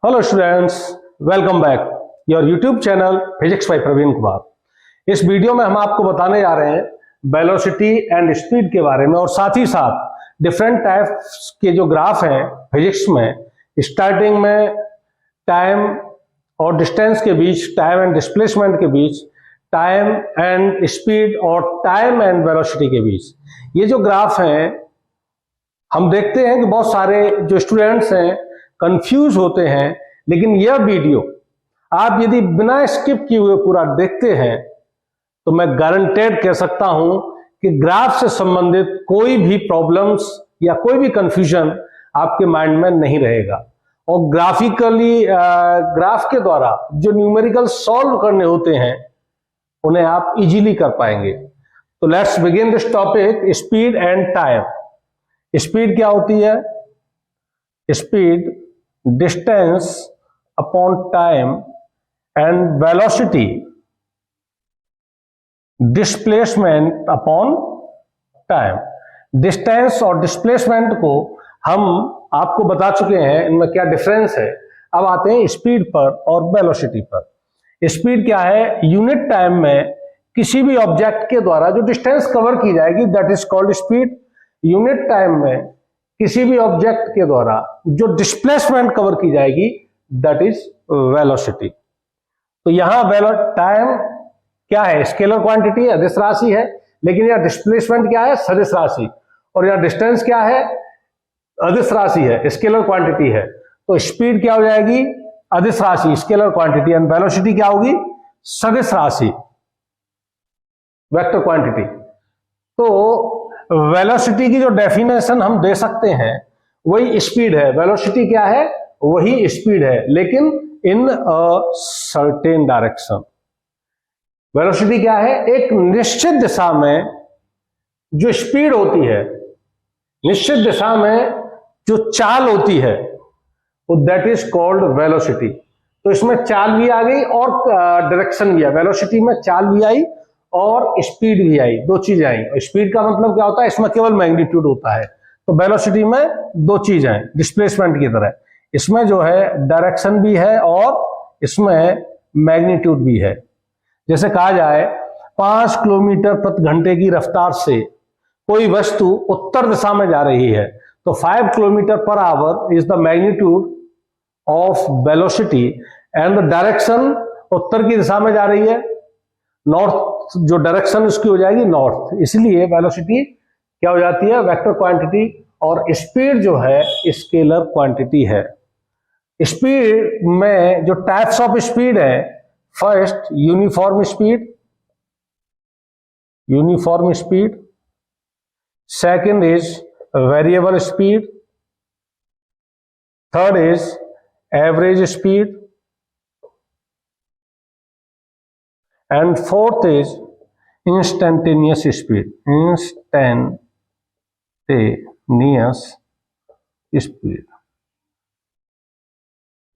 Hello students, welcome back your YouTube channel physics by Praveen Kumar. इस video में हम आपको बताने जा रहे हैं वेलोसिटी एंड स्पीड के बारे में और साथ ही साथ डिफरेंट टाइप्स के जो ग्राफ हैं फिजिक्स में, स्टार्टिंग में टाइम और डिस्टेंस के बीच, टाइम एंड डिस्प्लेसमेंट के बीच, टाइम एंड स्पीड और टाइम एंड वेलोसिटी के बीच। ये जो ग्राफ हैं हम देखते हैं कि बहुत सारे जो स्टूडेंट्स हैं कंफ्यूज होते हैं, लेकिन यह वीडियो आप यदि बिना स्किप किए हुए पूरा देखते हैं तो मैं गारंटेड कह सकता हूं कि ग्राफ से संबंधित कोई भी प्रॉब्लम्स या कोई भी कंफ्यूजन आपके माइंड में नहीं रहेगा। और ग्राफिकली ग्राफ के द्वारा जो न्यूमेरिकल सॉल्व करने होते हैं उन्हें आप इजीली कर पाएंगे। तो let's begin this topic, speed and time. Speed क्या होती है? Speed distance upon time and velocity displacement upon time. Distance और डिस्प्लेसमेंट को हम आपको बता चुके हैं, इनमें क्या डिफरेंस है। अब आते हैं स्पीड पर और वेलोसिटी पर। स्पीड क्या है? यूनिट टाइम में किसी भी ऑब्जेक्ट के द्वारा जो डिस्टेंस कवर की जाएगी that is called speed. Unit time में किसी भी ऑब्जेक्ट के द्वारा जो डिस्प्लेसमेंट कवर की जाएगी दैट इज वेलोसिटी। तो यहां टाइम क्या है? स्केलर क्वांटिटी है, अदिश राशि है, लेकिन यह डिस्प्लेसमेंट क्या है? सदिश राशि। और यह डिस्टेंस क्या है? अदिश राशि है, स्केलर क्वांटिटी है। तो स्पीड क्या हो जाएगी? अदिश राशि, स्केलर क्वांटिटी, एंड वेलोसिटी क्या होगी? सदिश राशि, वेक्टर क्वांटिटी। तो वेलोसिटी की जो डेफिनेशन हम दे सकते हैं वही स्पीड है। वेलोसिटी क्या है? वही स्पीड है, लेकिन इन अ सर्टेन डायरेक्शन। वेलोसिटी क्या है? एक निश्चित दिशा में जो स्पीड होती है, निश्चित दिशा में जो चाल होती है वो दैट इज कॉल्ड वेलोसिटी। तो इसमें चाल भी आ गई और डायरेक्शन भी है। वेलोसिटी में चाल भी आई और स्पीड भी आई, दो चीजें आई। स्पीड का मतलब क्या होता है? इसमें केवल मैग्नीट्यूड होता है। तो वेलोसिटी में दो चीज हैं, डिस्प्लेसमेंट की तरह। इसमें जो है डायरेक्शन भी है और इसमें मैग्नीट्यूड भी है। जैसे कहा जाए 5 किलोमीटर प्रति घंटे की रफ्तार से कोई वस्तु उत्तर दिशा में जा रही है तो 5 kilometre per hour is the magnitude of velocity and the direction उत्तर की दिशा में जा रही है, नॉर्थ जो डायरेक्शन उसकी हो जाएगी नॉर्थ। इसलिए वेलोसिटी क्या हो जाती है? Vector quantity. और स्पीड जो है स्केलर क्वांटिटी है। स्पीड में जो टाइप्स ऑफ स्पीड है, first uniform speed, uniform speed. Second is variable speed. Third is average speed and fourth is instantaneous speed, instantaneous speed।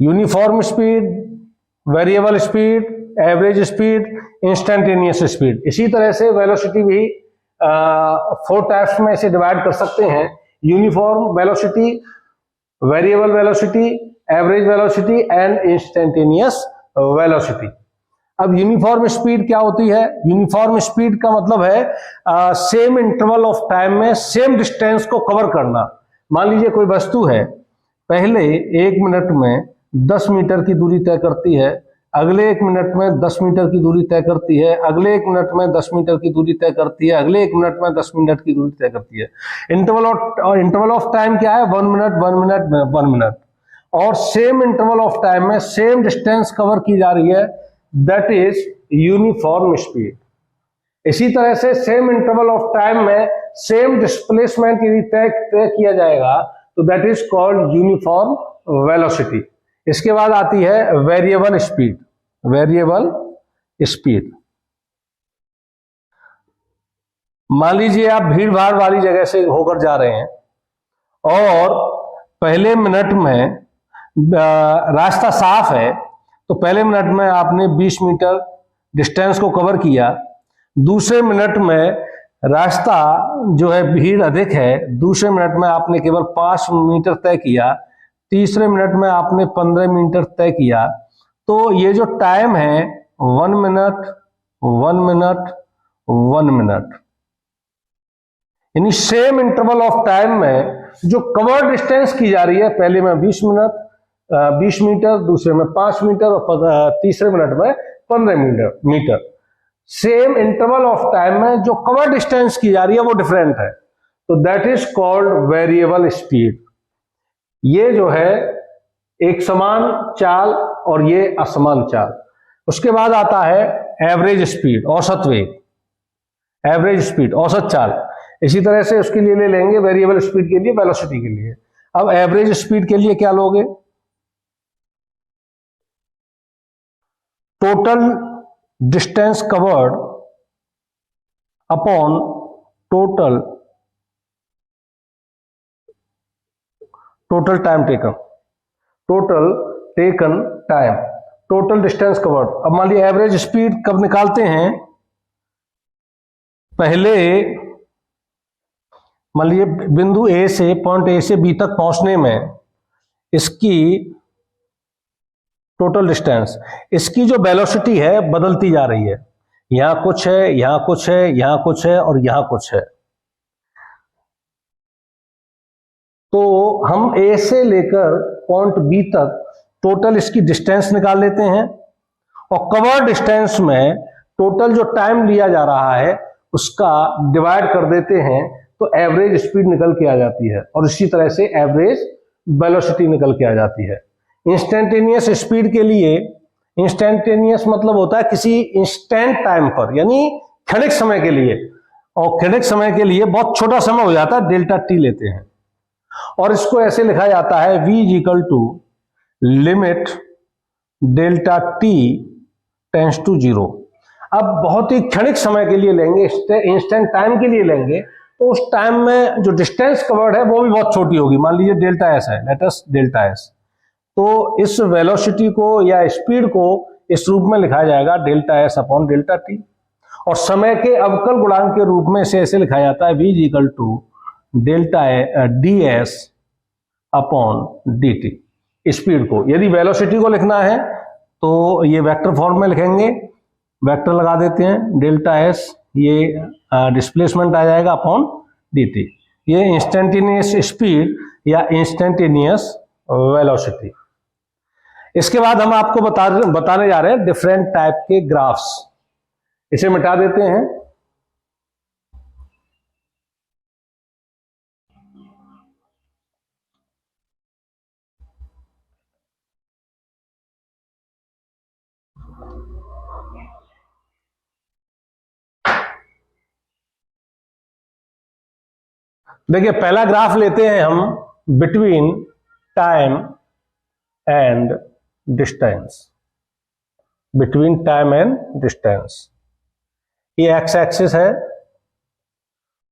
Uniform speed, variable speed, average speed, instantaneous speed. इसी तरह से velocity भी 4 types में इसे divide कर सकते हैं। Uniform velocity, variable velocity, average velocity and instantaneous velocity. अब यूनिफॉर्म स्पीड क्या होती है? यूनिफॉर्म स्पीड का मतलब है सेम इंटरवल ऑफ टाइम में सेम डिस्टेंस को कवर करना। मान लीजिए कोई वस्तु है, पहले 1 मिनट में 10 मीटर की दूरी तय करती है, अगले 1 मिनट में 10 मीटर की दूरी तय करती है, अगले 1 मिनट में 10 मीटर की दूरी तय करती है, अगले 1 मिनट में 10 मिनट की दूरी तय करती है। इंटरवल ऑफ टाइम क्या है? 1 मिनट 1 मिनट 1 मिनट। और सेम इंटरवल ऑफ टाइम में सेम डिस्टेंस कवर की जा रही है, दैट इज यूनिफॉर्म स्पीड। इसी तरह से सेम इंटरवल ऑफ टाइम में सेम डिस्प्लेसमेंट यदि तय किया जाएगा तो that is called uniform velocity. इसके बाद आती है वेरिएबल स्पीड। वेरिएबल स्पीड, मान लीजिए आप भीड़ भाड़ वाली जगह से होकर जा रहे हैं और पहले मिनट में रास्ता साफ है तो पहले मिनट में आपने 20 मीटर डिस्टेंस को कवर किया। दूसरे मिनट में रास्ता जो है भीड़ अधिक है, दूसरे मिनट में आपने केवल 5 मीटर तय किया। तीसरे मिनट में आपने 15 मीटर तय किया, तो ये जो टाइम है 1 मिनट 1 मिनट 1 मिनट, यानी सेम इंटरवल ऑफ टाइम में जो कवर डिस्टेंस की जा रही है, पहले में 20 मिनट 20 मीटर, दूसरे में 5 मीटर और तीसरे मिनट में 15 meter, same interval of time में जो कवर डिस्टेंस की जा रही है वो डिफरेंट है, तो that is called variable speed. ये जो है एक समान चाल और ये असमान चाल। उसके बाद आता है एवरेज स्पीड, औसत वेग, एवरेज स्पीड, औसत चाल। इसी तरह से उसके लिए ले लेंगे वेरिएबल स्पीड के लिए, वेलोसिटी के लिए। अब एवरेज स्पीड के लिए क्या लोगे? Total distance covered upon total time taken, total taken time, total distance covered. अब मान लीजिए एवरेज स्पीड कब निकालते हैं? पहले मान लीजिए बिंदु ए से, पॉइंट ए से बी तक पहुंचने में इसकी टोटल डिस्टेंस, इसकी जो वेलोसिटी है बदलती जा रही है, यहां कुछ है, यहां कुछ है, यहां कुछ है और यहां कुछ है। तो हम ए से लेकर पॉइंट बी तक टोटल इसकी डिस्टेंस निकाल लेते हैं और कवर डिस्टेंस में टोटल जो टाइम लिया जा रहा है उसका डिवाइड कर देते हैं, तो एवरेज स्पीड निकल के आ जाती है और इसी तरह से एवरेज वेलोसिटी निकल के आ जाती है। इंस्टेंटेनियस स्पीड के लिए, इंस्टेंटेनियस मतलब होता है किसी इंस्टेंट टाइम पर, यानी क्षणिक समय के लिए, और क्षणिक समय के लिए बहुत छोटा समय हो जाता है, डेल्टा टी लेते हैं और इसको ऐसे लिखा जाता है v is equal to limit delta T tends to 0। अब बहुत ही क्षणिक समय के लिए लेंगे, इंस्टेंट टाइम के लिए लेंगे, तो उस टाइम में जो डिस्टेंस कवर्ड है वो भी बहुत छोटी होगी। मान लीजिए डेल्टा एस है, लेट अस डेल्टा एस, तो इस वेलोसिटी को या स्पीड को इस रूप में लिखा जाएगा delta S upon delta T, और समय के अवकल गुणांक के रूप में इसे ऐसे लिखा जाता है v is equal to delta D S upon D T. Speed को, यदि वेलोसिटी को लिखना है तो ये वेक्टर फॉर्म में लिखेंगे, वेक्टर लगा देते हैं, डेल्टा एस ये डिस्प्लेसमेंट आ जाएगा अपॉन डी टी, ये इंस्टेंटेनियस स्पीड या इंस्टेंटेनियस वेलोसिटी। इसके बाद हम आपको बताने जा रहे हैं डिफरेंट टाइप के ग्राफ्स। इसे मिटा देते हैं। देखिए पहला ग्राफ लेते हैं हम between time and distance, between time and distance. ये एक्स एक्सिस है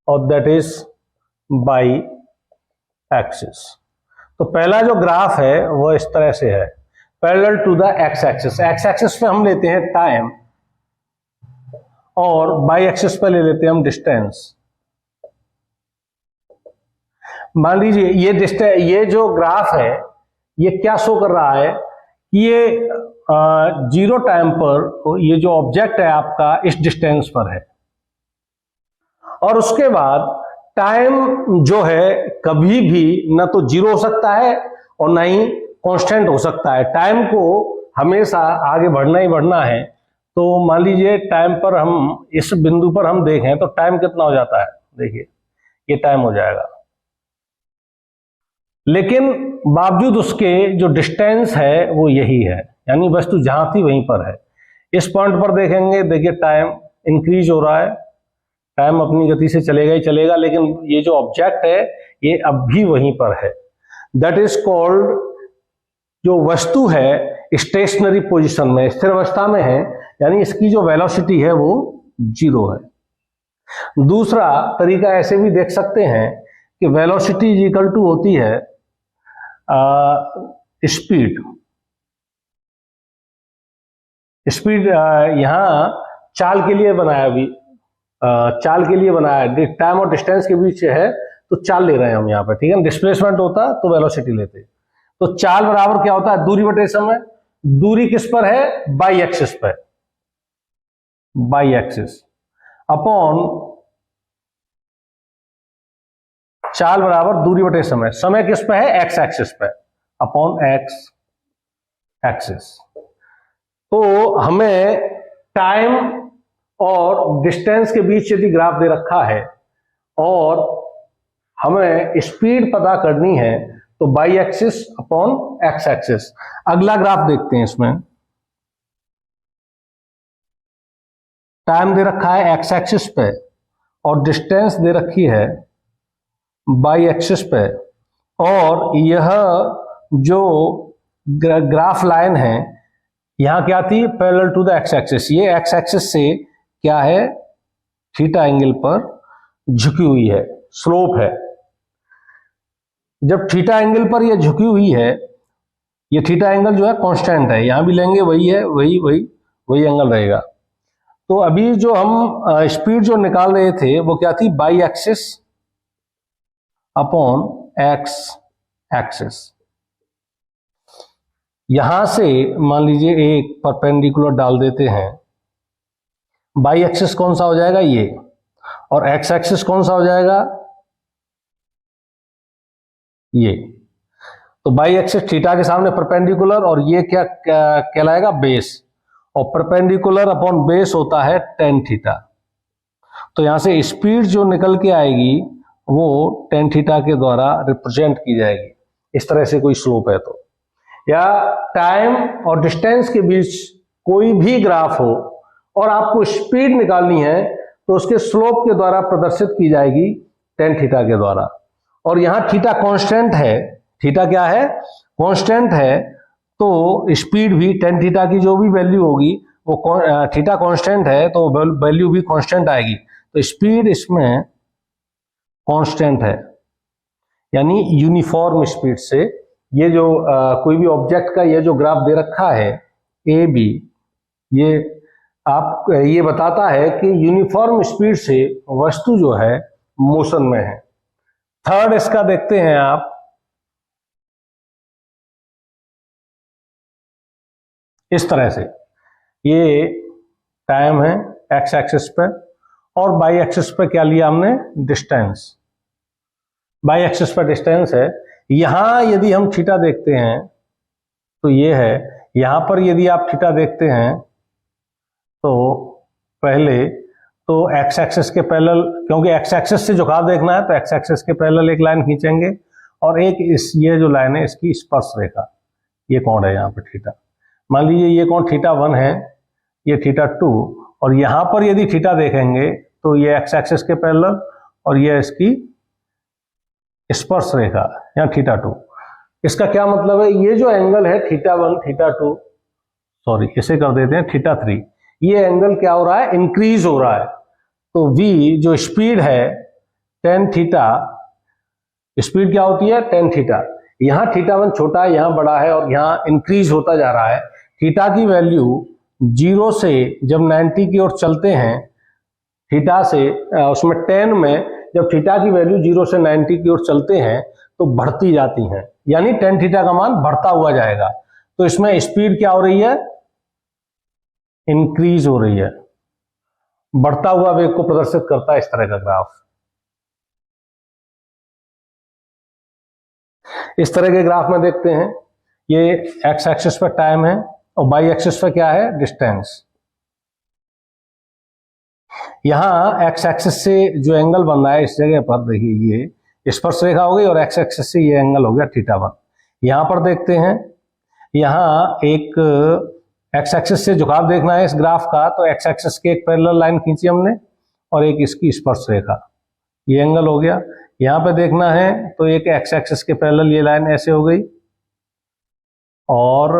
और दैट इज बाई एक्सिस। तो पहला जो ग्राफ है वो इस तरह से है, parallel to the X axis. X axis पे हम लेते हैं टाइम और बाई एक्सिस पे ले लेते हैं हम डिस्टेंस। मान लीजिए ये जो ग्राफ है ये क्या शो कर रहा है कि ये 0 टाइम पर ये जो ऑब्जेक्ट है आपका इस डिस्टेंस पर है, और उसके बाद टाइम जो है कभी भी ना तो 0 हो सकता है और ना ही कांस्टेंट हो सकता है। टाइम को हमेशा आगे बढ़ना ही बढ़ना है। तो मान लीजिए टाइम पर हम इस बिंदु पर हम देखें तो टाइम कितना हो जाता है, देखिए ये टाइम हो जाएगा, लेकिन बावजूद उसके जो डिस्टेंस है वो यही है, यानी वस्तु जहां थी वहीं पर है। इस पॉइंट पर देखेंगे, देखिए टाइम इंक्रीज हो रहा है, टाइम अपनी गति से चलेगा ही चलेगा, लेकिन ये जो ऑब्जेक्ट है ये अब भी वहीं पर है। दैट इज कॉल्ड, जो वस्तु है स्टेशनरी पोजीशन में, स्थिर अवस्था में है, यानी इसकी जो वेलोसिटी है वो 0 है। दूसरा तरीका ऐसे भी देख सकते हैं कि वेलोसिटी इज इक्वल टू होती है स्पीड। स्पीड यहां चाल के लिए बनाया, अभी चाल के लिए बनाया, टाइम और डिस्टेंस के बीच है तो चाल ले रहे हैं हम यहाँ पर, ठीक है। डिस्प्लेसमेंट होता तो वेलोसिटी लेते। तो चाल बराबर क्या होता है, दूरी बटे समय। दूरी किस पर है, बाई एक्सिस पर, बाई एक्सिस, अपॉन चाल बराबर दूरी बटे समय। समय किस पे है, एक्स एक्सिस पे, अपॉन एक्स एक्सिस। तो हमें टाइम और डिस्टेंस के बीच यदि ग्राफ दे रखा है और हमें स्पीड पता करनी है तो by axis upon x axis. अगला ग्राफ देखते हैं, इसमें टाइम दे रखा है एक्स एक्सिस पे और डिस्टेंस दे रखी है बाई एक्सिस पे, और यह जो ग्राफ लाइन है यहां क्या थी, parallel to the X axis. ये एक्स एक्सिस से क्या है, थीटा एंगल पर झुकी हुई है, स्लोप है। जब थीटा एंगल पर यह झुकी हुई है, ये थीटा एंगल जो है कांस्टेंट है, यहां भी लेंगे वही है, वही एंगल रहेगा। तो अभी जो हम स्पीड जो निकाल रहे थे वो क्या थी, by axis upon x axis. यहां से मान लीजिए एक परपेंडिकुलर डाल देते हैं, बाई एक्सिस कौन सा हो जाएगा, ये, और एक्स एक्सिस कौन सा हो जाएगा, ये। तो बाई एक्सिस थीटा के सामने परपेंडिकुलर, और ये क्या कहलाएगा, बेस, और परपेंडिकुलर अपॉन बेस होता है टेन थीटा। तो यहां से स्पीड जो निकल के आएगी वो टेन थीटा के द्वारा रिप्रेजेंट की जाएगी। इस तरह से कोई स्लोप है तो, या टाइम और डिस्टेंस के बीच कोई भी ग्राफ हो और आपको स्पीड निकालनी है तो उसके स्लोप के द्वारा प्रदर्शित की जाएगी टेन थीटा के द्वारा। और यहां थीटा कांस्टेंट है, थीटा क्या है, कांस्टेंट है, तो स्पीड भी टेन थीटा की जो भी वैल्यू होगी वो, थीटा कांस्टेंट है तो वैल्यू भी कांस्टेंट आएगी। तो स्पीड इसमें कांस्टेंट है, यानी यूनिफॉर्म स्पीड से ये जो कोई भी ऑब्जेक्ट का ये जो ग्राफ दे रखा है ए बी, ये बताता है कि यूनिफॉर्म स्पीड से वस्तु जो है मोशन में है। थर्ड इसका देखते हैं आप, इस तरह से ये टाइम है एक्स एक्सिस पे, और बाई एक्सिस पे क्या लिया हमने, डिस्टेंस। बाई एक्सिस पर डिस्टेंस है। यहां यदि हम थीटा देखते हैं तो ये है, यहां पर यदि आप थीटा देखते हैं तो पहले तो एक्स एक्सिस के पैरेलल, क्योंकि एक्स एक्सिस से झुकाव देखना है तो एक्स एक्सिस के पैरेलल एक लाइन खींचेंगे, और एक ये जो लाइन है इसकी स्पर्श रेखा, ये कौन है यहाँ पर थीटा। मान लीजिए ये कौन थीटा 1 है, ये थीटा 2, और यहां पर यदि थीटा देखेंगे तो ये एक्स एक्सिस के पैरेलल और ये इसकी स्पर्श रेखा या थीटा 2। इसका क्या मतलब है, ये जो एंगल है थीटा 1 थीटा 2, सॉरी इसे कर देते हैं थीटा 3, ये एंगल क्या हो रहा है, इंक्रीज हो रहा है। तो v जो स्पीड है टेन थीटा, स्पीड क्या होती है, टेन थीटा। यहां थीटा 1 छोटा है, यहां बड़ा है, और यहां इंक्रीज होता जा रहा है। थीटा की वैल्यू 0 से जब 90 की ओर चलते हैं, थीटा से उसमें 10 में जब थीटा की वैल्यू 0 से 90 की ओर चलते हैं तो बढ़ती जाती हैं, यानी टेन थीटा का मान बढ़ता हुआ जाएगा। तो इसमें स्पीड क्या हो रही है, इंक्रीज हो रही है, बढ़ता हुआ वेग को प्रदर्शित करता है इस तरह का ग्राफ। इस तरह के ग्राफ में देखते हैं, ये एक्स एक्सिस पर टाइम है और बाई एक्सिस पर क्या है, डिस्टेंस। यहां एक्स एक्सिस से जो एंगल बन रहा है इस जगह पर देखिए, ये स्पर्श रेखा हो गई, और एक्स एक्सिस से ये एंगल हो गया थीटा 1। यहां पर देखते हैं, यहां एक एक्स एक्सिस से झुकाव देखना है इस ग्राफ का, तो एक्स एक्सिस के एक पैरेलल लाइन खींची हमने और एक इसकी स्पर्श रेखा, ये एंगल हो गया। यहां पे देखना है तो एक एक्स एक्सिस के पैरेलल ये लाइन ऐसे हो गई, और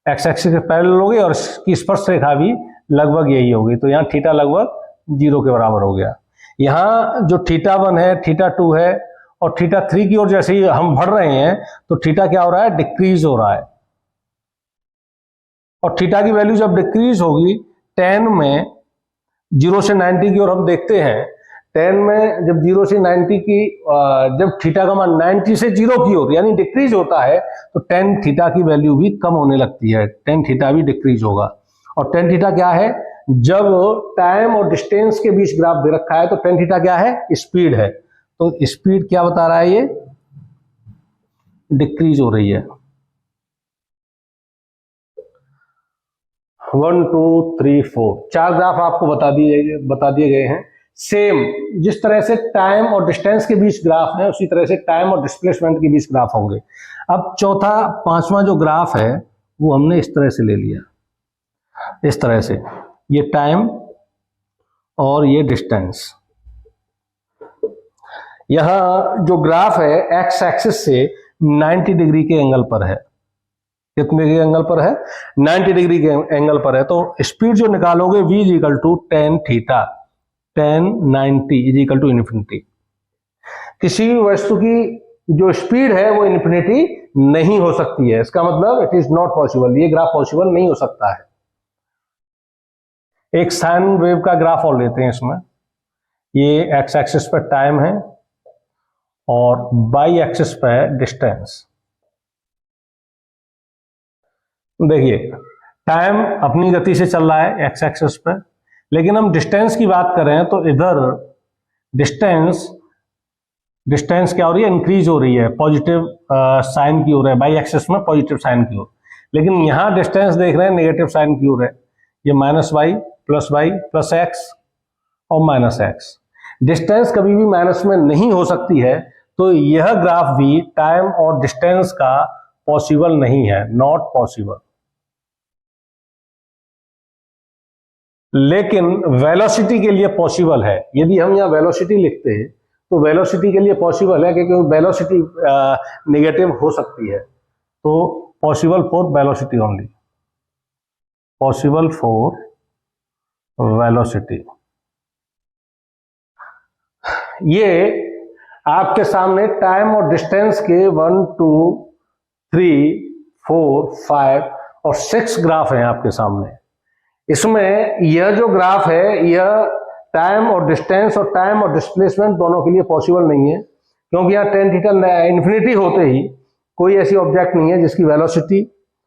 एक्स एक्सिस के पैरेलल हो गई, और इसकी स्पर्श रेखा भी लगभग यही होगी। तो यहाँ थीटा लगभग 0 के बराबर हो गया। यहाँ जो थीटा 1 है, थीटा 2 है, और थीटा 3 की ओर जैसे ही हम बढ़ रहे हैं तो थीटा क्या हो रहा है, डिक्रीज हो रहा है। और थीटा की वैल्यू जब डिक्रीज होगी 10 में 0 से 90 की ओर हम देखते हैं, 10 में जब 0 से 90 की जब थीटा का मान 90 से 0 की होती है यानी डिक्रीज होता है तो tan थीटा की वैल्यू भी कम होने लगती है, tan थीटा भी डिक्रीज होगा। और tan थीटा क्या है, जब टाइम और डिस्टेंस के बीच ग्राफ दे रखा है तो tan थीटा क्या है, स्पीड है। तो स्पीड क्या बता रहा है, ये डिक्रीज हो रही है। 1 2 3 4 4 ग्राफ आपको बता दिए गए हैं। सेम जिस तरह से टाइम और डिस्टेंस के बीच ग्राफ है उसी तरह से टाइम और डिस्प्लेसमेंट के बीच ग्राफ होंगे। अब चौथा पांचवा जो ग्राफ है वो हमने इस तरह से ले लिया, इस तरह से, ये टाइम और ये डिस्टेंस। यहां जो ग्राफ है एक्स एक्सिस से 90 डिग्री के एंगल पर है। कितने के एंगल पर है, 90 डिग्री के एंगल पर है। तो स्पीड जो निकालोगे v is equal to tan theta, tan 90 is equal to infinity. किसी भी वस्तु की जो स्पीड है वो इन्फिनिटी नहीं हो सकती है, इसका मतलब इट इज नॉट पॉसिबल, ये ग्राफ पॉसिबल नहीं हो सकता है। एक साइन वेव का ग्राफ और लेते हैं इसमें। ये एक्स एक्सिस पर टाइम है और वाई एक्सिस पर डिस्टेंस। देखिए टाइम अपनी गति से चल रहा है एक्स एक्सिस पर, लेकिन हम डिस्टेंस की बात कर रहे हैं तो इधर डिस्टेंस क्या हो रही है, इंक्रीज हो रही है, पॉजिटिव साइन की ओर है, बाई एक्सिस में पॉजिटिव साइन की ओर। लेकिन यहां डिस्टेंस देख रहे हैं नेगेटिव साइन की ओर है, ये -y प्लस एक्स और माइनस एक्स। डिस्टेंस कभी भी माइनस में नहीं हो सकती है, तो यह ग्राफ भी टाइम और डिस्टेंस का पॉसिबल नहीं है, नॉट पॉसिबल। लेकिन वेलोसिटी के लिए पॉसिबल है। यदि हम यहां वेलोसिटी लिखते हैं तो वेलोसिटी के लिए पॉसिबल है, क्योंकि वेलोसिटी नेगेटिव हो सकती है। तो possible for velocity only, possible for velocity. ये आपके सामने टाइम और डिस्टेंस के 1 2 3 4 5 और 6 ग्राफ हैं आपके सामने। इसमें यह जो ग्राफ है यह टाइम और डिस्टेंस और टाइम और डिस्प्लेसमेंट दोनों के लिए पॉसिबल नहीं है, क्योंकि यहाँ tan थीटा इन्फिनिटी होते ही कोई ऐसी ऑब्जेक्ट नहीं है जिसकी वेलोसिटी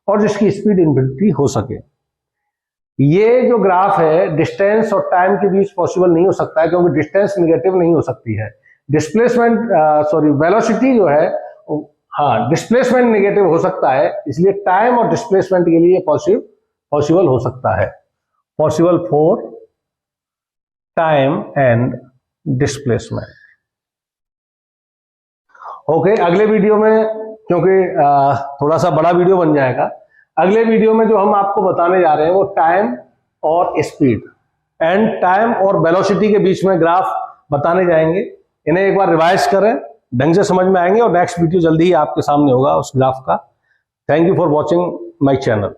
और जिसकी स्पीड इन्फिनिटी हो सके। ये जो ग्राफ है डिस्टेंस और टाइम के बीच पॉसिबल नहीं हो सकता है, क्योंकि डिस्टेंस नेगेटिव नहीं हो सकती है। डिस्प्लेसमेंट वेलोसिटी जो है, हाँ डिस्प्लेसमेंट नेगेटिव हो सकता है, इसलिए टाइम और डिस्प्लेसमेंट के लिए पॉसिबल हो सकता है, possible for time and displacement. Okay, अगले वीडियो में, क्योंकि थोड़ा सा बड़ा वीडियो बन जाएगा, अगले वीडियो में जो हम आपको बताने जा रहे हैं वो टाइम और स्पीड एंड टाइम और वेलोसिटी के बीच में ग्राफ बताने जाएंगे। इन्हें एक बार रिवाइज करें, ढंग से समझ में आएंगे और नेक्स्ट वीडियो जल्दी ही आपके सामने होगा उस ग्राफ का। Thank you for watching my channel.